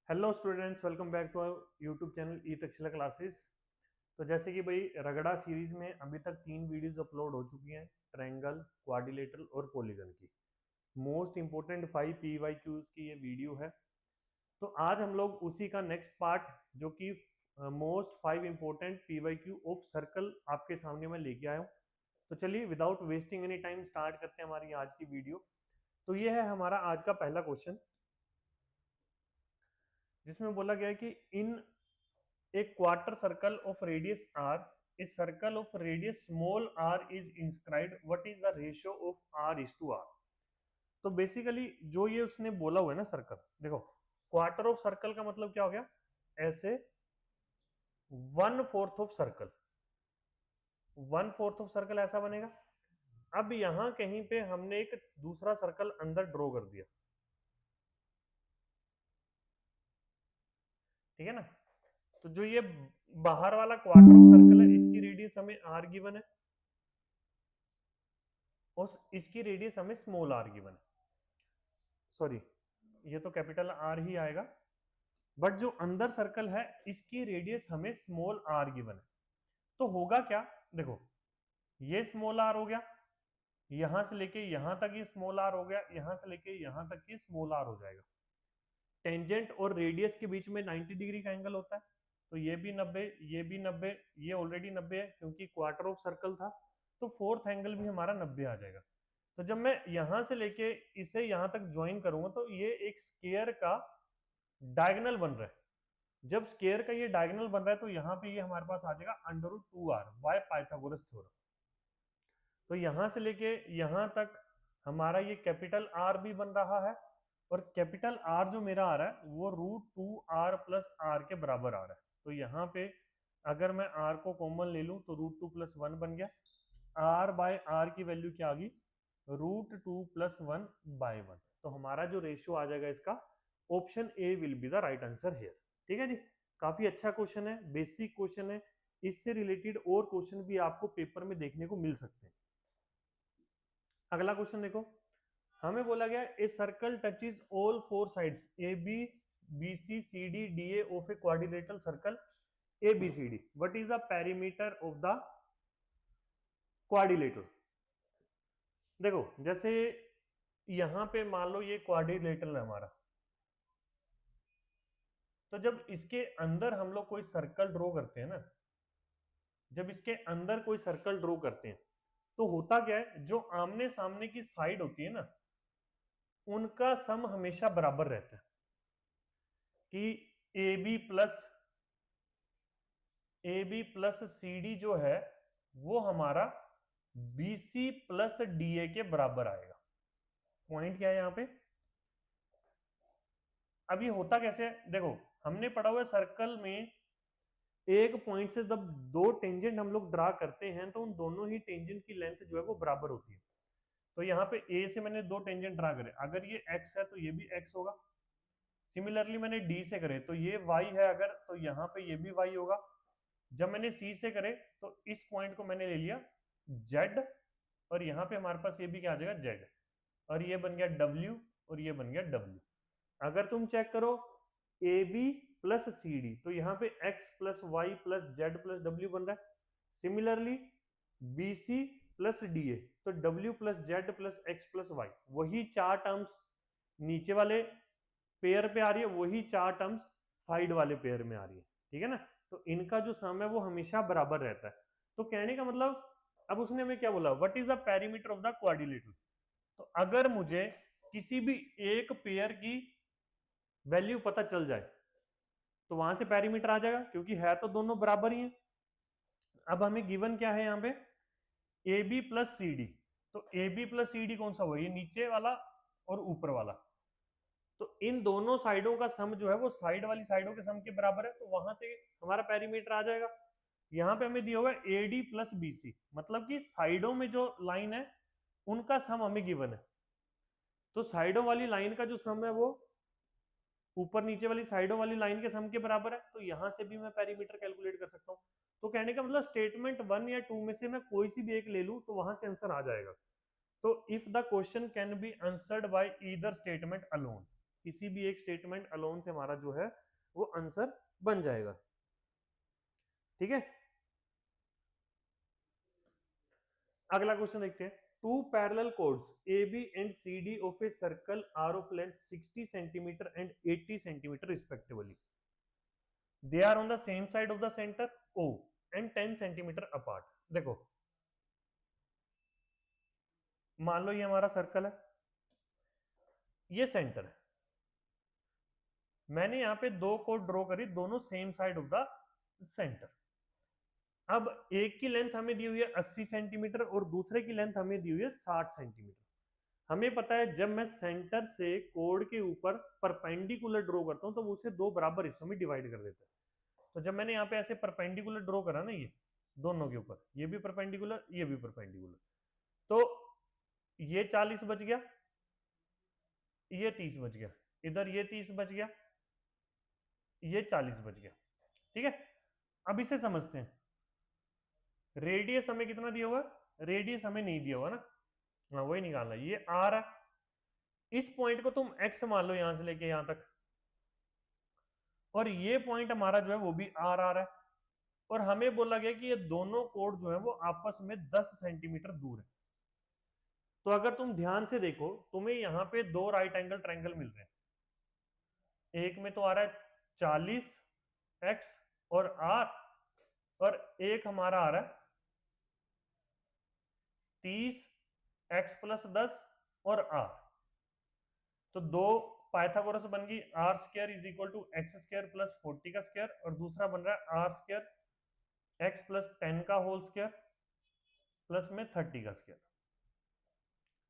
Hello students, welcome back to our YouTube channel E Takshashila classes. तो जैसे कि भाई रगड़ा सीरीज में अभी तक 3 वीडियोस अपलोड हो चुकी हैं, ट्रायंगल, क्वाड्रिलेटरल और पॉलीगन की। मोस्ट इंपोर्टेंट 5 PYQs की ये वीडियो है। तो आज हम लोग उसी का नेक्स्ट पार्ट, जो कि most 5 important PYQ of circle, आपके सामने मैं लेके आया हूँ। तो चलिए without wasting any time start करते हैं हमारी आज की वीडियो। तो ये है हमारा आज का पहला क्वेश्चन, जिसमें बोला गया है कि इन a quarter circle of radius r, a circle of radius small r is inscribed, what is the ratio of r is to r? तो बेसिकली जो ये उसने बोला हुआ है ना सर्कल, देखो क्वार्टर ऑफ सर्कल का मतलब क्या हो गया, ऐसे 1/4 ऑफ सर्कल, 1/4 ऑफ सर्कल ऐसा बनेगा। अब यहां कहीं पे हमने एक दूसरा सर्कल अंदर ड्रॉ कर दिया, ठीक है ना। तो जो ये बाहर वाला क्वार्टर ऑफ सर्कल है, इसकी रेडियस हमें आर गिवन है और इसकी रेडियस हमें स्मॉल आर गिवन है। सॉरी, ये तो कैपिटल आर ही आएगा, बट जो अंदर सर्कल है इसकी रेडियस हमें स्मॉल आर गिवन है। तो होगा क्या, देखो ये स्मॉल आर हो गया, यहां से लेके यहां तक ये स्मॉल आर हो गया, यहां से लेके यहां तक ये स्मॉल आर हो जाएगा। टेंजेंट और रेडियस के बीच में 90 डिग्री का एंगल होता है, तो ये भी 90, ये भी 90, ये ऑलरेडी 90 है क्योंकि क्वार्टर ऑफ सर्कल था, तो फोर्थ एंगल भी हमारा 90 आ जाएगा। तो जब मैं यहां से लेके इसे यहां तक ज्वाइन करूंगा तो ये एक स्क्वायर का डायगोनल बन रहा है। जब स्क्वायर का ये डायगोनल बन रहा है तो यहाँ पे ये हमारे पास आ जाएगा √2r बाय पाइथागोरस थ्योरम। तो यहां से लेके यहां तक हमारा ये कैपिटल आर भी बन रहा है, और कैपिटल आर जो मेरा आ रहा है वो √2r प्लस आर के बराबर आ रहा है। तो यहाँ पे अगर मैं आर को कॉमन ले लूं तो √2 + 1 बन गया, आर बाय आर की वैल्यू क्या आ गई, √2 + 1 बाय 1। तो हमारा जो रेशियो आ जाएगा इसका, option A will be the right answer here. ठीक है जी, काफी अच्छा क्वेश्चन है, बेसिक क्वेश्चन है। इससे रिलेटेड और क्वेश्चन भी आपको पेपर में देखने को मिल सकते हैं। अगला क्वेश्चन देखो, हमें बोला गया a circle touches all 4 sides A B C C D D A of a quadrilateral circle A B C D, what is the perimeter of the quadrilateral. देखो जैसे यहां पे मान लो ये क्वाड्रिलेटरल है हमारा, तो जब इसके अंदर हम लोग कोई सर्कल ड्रॉ करते हैं ना, जब इसके अंदर कोई सर्कल ड्रॉ करते हैं तो होता क्या है, जो आमने सामने की साइड होती है ना, उनका सम हमेशा बराबर रहता है कि A B plus C D जो है वो हमारा B C plus D A के बराबर आएगा। पॉइंट क्या है यहाँ पे, अब ये होता कैसे है, देखो हमने पढ़ा हुआ सर्कल में एक पॉइंट से जब दो टेंजेंट हम लोग ड्रा करते हैं तो उन दोनों ही टेंजेंट की लेंथ जो है वो बराबर होती है। तो यहाँ पे ए से मैंने दो टेंजेंट ड्रा करे, अगर ये एक्स है तो ये भी एक्स होगा। सिमिलरली मैंने डी से करे तो ये वाई है अगर, तो यहाँ पे ये भी वाई होगा। जब मैंने सी से करे तो इस पॉइंट को मैंने ले लिया जेड, और यहाँ पे हमारे पास ये भी क्या आ जाएगा जेड, और ये बन गया डब्ल्यू और ये बन गया डब्ल्यू। अगर तुम चेक करो A B plus C D, तो यहाँ पे X plus Y plus Z plus W बन रहा है। Similarly B C plus D A, तो W plus Z plus X plus Y, वही चार टर्म्स नीचे वाले पेयर पे आ रही है, वही चार टर्म्स साइड वाले पेयर में आ रही है, ठीक है ना। तो इनका जो सम है वो हमेशा बराबर रहता है। तो कहने का मतलब, अब उसने हमें क्या बोला, what is the perimeter of the quadrilateral. तो अगर मुझे किसी भी एक पेयर की वैल्यू पता चल जाए तो वहां से पेरीमीटर आ जाएगा, क्योंकि है तो दोनों बराबर ही है। अब हमें गिवन क्या है यहाँ पे, A B plus C D, तो A B plus C D कौन सा हुआ, ये नीचे वाला और ऊपर वाला। तो इन दोनों साइडों का सम जो है वो साइड वाली साइडों के सम के बराबर है, तो वहां से हमारा पेरीमीटर आ जाएगा। यहाँ पे हमें दिया हुआ है A D plus B C, मतलब कि साइडों में जो लाइन है उनका सम हमें गिवन है। तो साइडों वाली लाइन का जो सम है वो ऊपर नीचे वाली साइडों वाली लाइन के सम के बराबर है, तो यहां से भी मैं पेरीमीटर कैलकुलेट कर सकता हूँ। तो कहने का मतलब स्टेटमेंट 1 या 2 में से मैं कोई सी भी एक ले लूं तो वहां से आंसर आ जाएगा। तो if the question can be answered bye either statement alone, किसी भी एक स्टेटमेंट अलोन से हमारा जो है वो आंसर बन जाएगा। ठीक है, अगला क्वेश्चन देखते हैं। Two parallel chords A B and C D of a circle are of length 60 centimetre and 80 centimetre respectively, they are on the same side of the centre O and 10 centimetre apart. देखो मान लो ये हमारा circle है, ये centre है, मैंने यहां पे दो कोड ड्रॉ करी, दोनों same side of the centre. अब एक की लेंथ हमें दी हुई है 80 सेंटीमीटर और दूसरे की लेंथ हमें दी हुई है 60 सेंटीमीटर। हमें पता है जब मैं सेंटर से कोड के ऊपर परपेंडिकुलर ड्रॉ करता हूं तो वो उसे दो बराबर हिस्सों में डिवाइड कर देता है। तो जब मैंने यहाँ पे ऐसे परपेंडिकुलर ड्रॉ करा ना, ये दोनों के ऊपर, ये भी परपेंडिकुलर ये भी परपेंडिकुलर, तो ये 40 बच गया, ये 30 बच गया, इधर ये 30 बच गया, ये 40 बच गया। ठीक है, अब इसे समझते हैं। रेडियस हमें कितना दिया हुआ है? रेडियस हमें नहीं दिया हुआ ना, हाँ वही निकालना। ये आर है, इस पॉइंट को तुम एक्स मान लो यहां से लेके यहां तक, और ये पॉइंट हमारा जो है वो भी आर आर है, और हमें बोला गया कि ये दोनों कोड जो है वो आपस में 10 सेंटीमीटर दूर है। तो अगर तुम ध्यान से देखो, तुम्हें यहाँ पे दो राइट एंगल ट्रायंगल मिल रहे हैं, एक में तो आ रहा है 40 एक्स और आर, और एक हमारा आ रहा है 30 एक्स प्लस 10 और आर। तो दो पाइथागोरस बन गई, R square is equal to X square plus 40 का स्क्वायर, और दूसरा बन रहा है आर स्क्वायर एक्स प्लस 10 का होल स्क्वायर प्लस में 30 का स्क्वायर।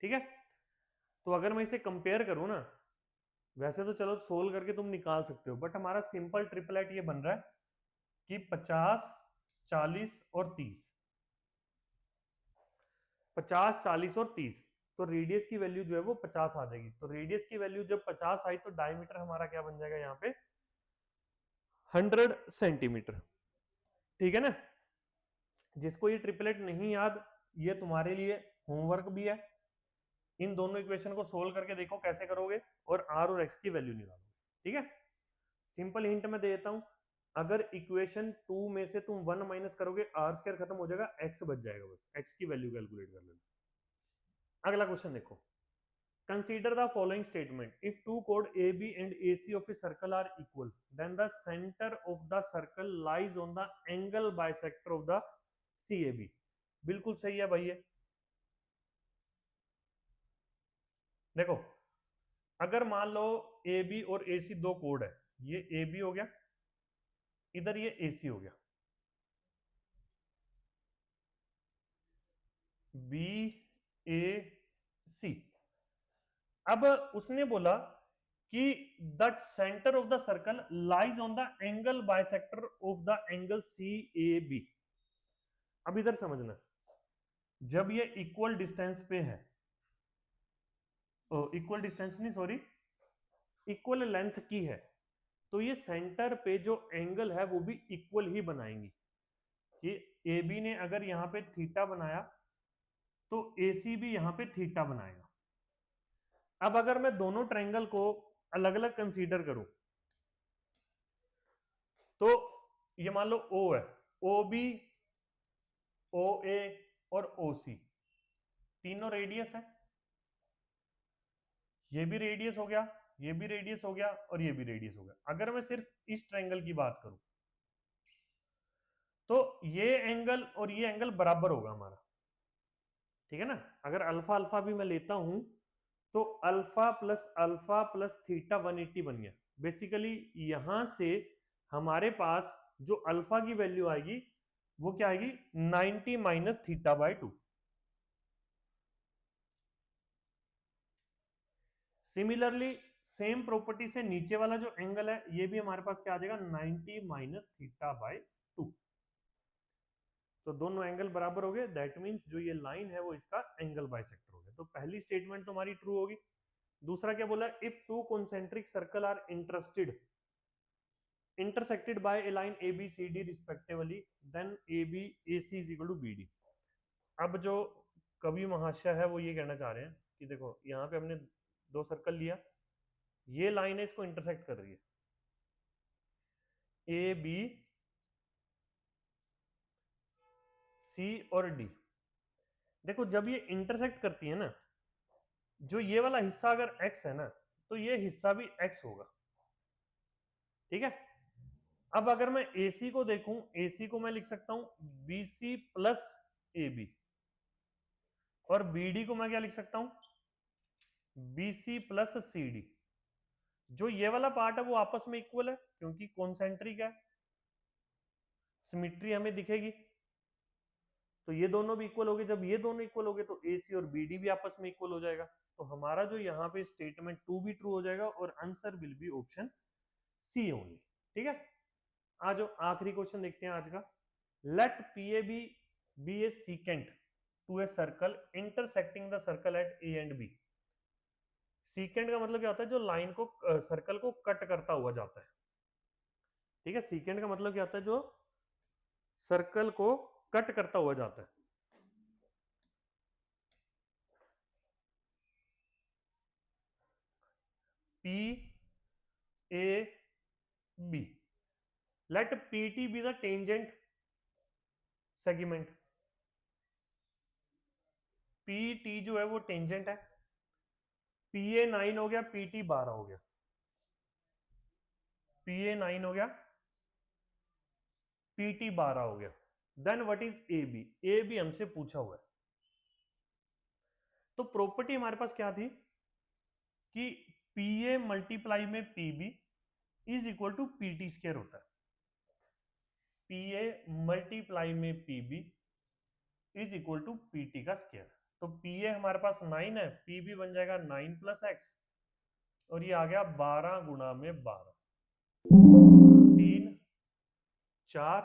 ठीक है, तो अगर मैं इसे कंपेयर करूं ना, वैसे तो चलो सोल्व करके तुम निकाल सकते हो, बट हमारा सिंपल ट्रिपलेट ये बन रहा है कि 50 40 और 30, 50 40 और 30, तो रेडियस की वैल्यू जो है वो 50 आ जाएगी। तो रेडियस की वैल्यू जब 50 आई तो डायमीटर हमारा क्या बन जाएगा यहाँ पे 100 सेंटीमीटर। ठीक है ना, जिसको ये ट्रिपलेट नहीं याद, ये तुम्हारे लिए होमवर्क भी है। इन दोनों इक्वेशन को सोल्व करके देखो कैसे करोगे, और आर और एक्स की वैल्यू निकालोगे। ठीक है, सिंपल हिंट मैं दे देता हूं, अगर इक्वेशन 2 में से तुम 1 माइनस करोगे, आर स्क्वायर खत्म हो जाएगा, एक्स बच जाएगा, बस एक्स की वैल्यू कैलकुलेट कर लेना। अगला क्वेश्चन देखो, consider the following statement, if two कोड A B and A C of a circle are equal then the centre of the circle lies on the angle bisector of the C A B. बिल्कुल सही है भाई, ये देखो, अगर मान लो A B और ए सी दो कोड है, ये ए बी हो गया, इधर ये ए सी हो गया, बी ए सी। अब उसने बोला कि the centre of the circle lies on the angle bisector of the angle C A B. अब इधर समझना, जब ये इक्वल डिस्टेंस पे है, इक्वल डिस्टेंस नहीं सॉरी, इक्वल लेंथ की है, तो ये सेंटर पे जो एंगल है वो भी इक्वल ही बनाएंगी। ये ए बी ने अगर यहाँ पे थीटा बनाया तो ए सी भी यहाँ पे थीटा बनाएगा। अब अगर मैं दोनों ट्रायंगल को अलग अलग कंसीडर करूं, तो ये मान लो ओ है, ओ बी ओ ए और ओ सी तीनों रेडियस है, ये भी रेडियस हो गया, ये भी रेडियस हो गया, और ये भी रेडियस हो गया। अगर मैं सिर्फ इस ट्रायंगल की बात करूं तो ये एंगल और ये एंगल बराबर होगा हमारा। ठीक है ना, अगर अल्फा अल्फा भी मैं लेता हूं तो अल्फा प्लस थीटा 180 बन गया। बेसिकली यहां से हमारे पास जो अल्फा की वैल्यू आएगी वो क्या आएगी 90 minus theta by 2। Similarly same property से नीचे वाला जो एंगल है ये भी हमारे पास क्या आ जाएगा 90 माइनस थीटा बाय 2। तो दोनों एंगल बराबर हो गए, दैट मींस जो ये लाइन है वो इसका एंगल बाइसेक्टर हो गया। तो पहली स्टेटमेंट तो हमारी ट्रू होगी। दूसरा क्या बोला, if two concentric circle are intersected by a line ABCD respectively then AC is equal to BD। अब जो कवि महाशय है वो ये कहना चाह रहे हैं कि देखो यहाँ पे हमने दो सर्कल लिया, ये लाइन है, इसको इंटरसेक्ट कर रही है, ए बी सी और डी। देखो जब ये इंटरसेक्ट करती है ना, जो ये वाला हिस्सा अगर x है ना, तो ये हिस्सा भी x होगा, ठीक है। अब अगर मैं AC को देखूं, AC को मैं लिख सकता हूं BC प्लस AB, और BD को मैं क्या लिख सकता हूं, BC प्लस CD। जो ये वाला पार्ट है वो आपस में इक्वल है क्योंकि कॉन्सेंट्रिक है, सिमिट्री हमें दिखेगी, तो ये दोनों भी इक्वल हो गए। जब ये दोनों इक्वल हो गए तो AC और BD भी आपस में इक्वल हो जाएगा। तो हमारा जो यहाँ पे स्टेटमेंट 2 भी ट्रू हो जाएगा और answer will be option C only, ठीक है। आज जो आखिरी क्वेश्चन देखते हैं आज का, let PAB be a secant to a circle intersecting the circle at A and B. Secant का मतलब क्या होता है, जो लाइन को सर्कल को कट करता हुआ जाता है, ठीक है। सीकेंट का मतलब क्या होता है, जो सर्कल को कट करता हुआ जाता है। P A B, let PT be the tangent segment. PT जो है वो टेंजेंट है, PA 9 हो गया, PT 12 हो गया, PA 9 हो गया, PT 12 हो गया। Then what is AB? AB हमसे पूछा हुआ है, तो प्रॉपर्टी हमारे पास क्या थी कि PA मल्टीप्लाई में PB is equal to PT square होता है। PA मल्टीप्लाई में PB is equal to PT का स्क्वायर। तो PA हमारे पास 9 है, PB बन जाएगा 9 प्लस एक्स, और ये आ गया 12 गुणा में 12, 3 4,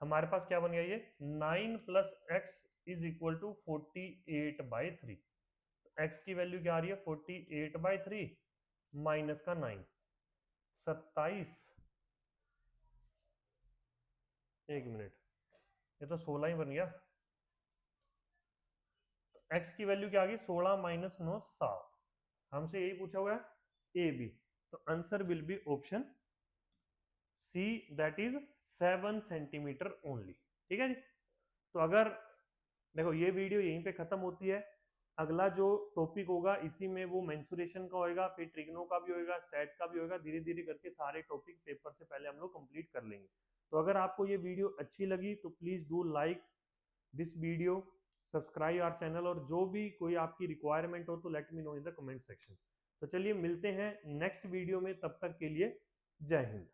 हमारे पास क्या बन गया ये 9 plus X is equal to 48/3। X की वैल्यू क्या आ रही है 48/3 माइनस का 9, 27, एक मिनट, ये तो 16 ही बन गया। तो एक्स की वैल्यू क्या आ गई 16 माइनस 9 7, हमसे यही पूछा हुआ है ए बी, तो answer will be option C, that is 7 centimetre only, ठीक है जी। तो अगर देखो ये वीडियो यहीं पे खत्म होती है, अगला जो टॉपिक होगा इसी में वो मेंसुरेशन का होगा, फिर ट्रिग्नो का भी होगा, स्टैट का भी होगा, धीरे धीरे करके सारे टॉपिक पेपर से पहले हम लोग कंप्लीट कर लेंगे। तो अगर आपको ये वीडियो अच्छी लगी तो please do like this video, subscribe our channel, और जो भी कोई आपकी रिक्वायरमेंट हो तो let me know in the comment section. तो चलिए मिलते हैं नेक्स्ट वीडियो में, तब तक के लिए जय हिंद।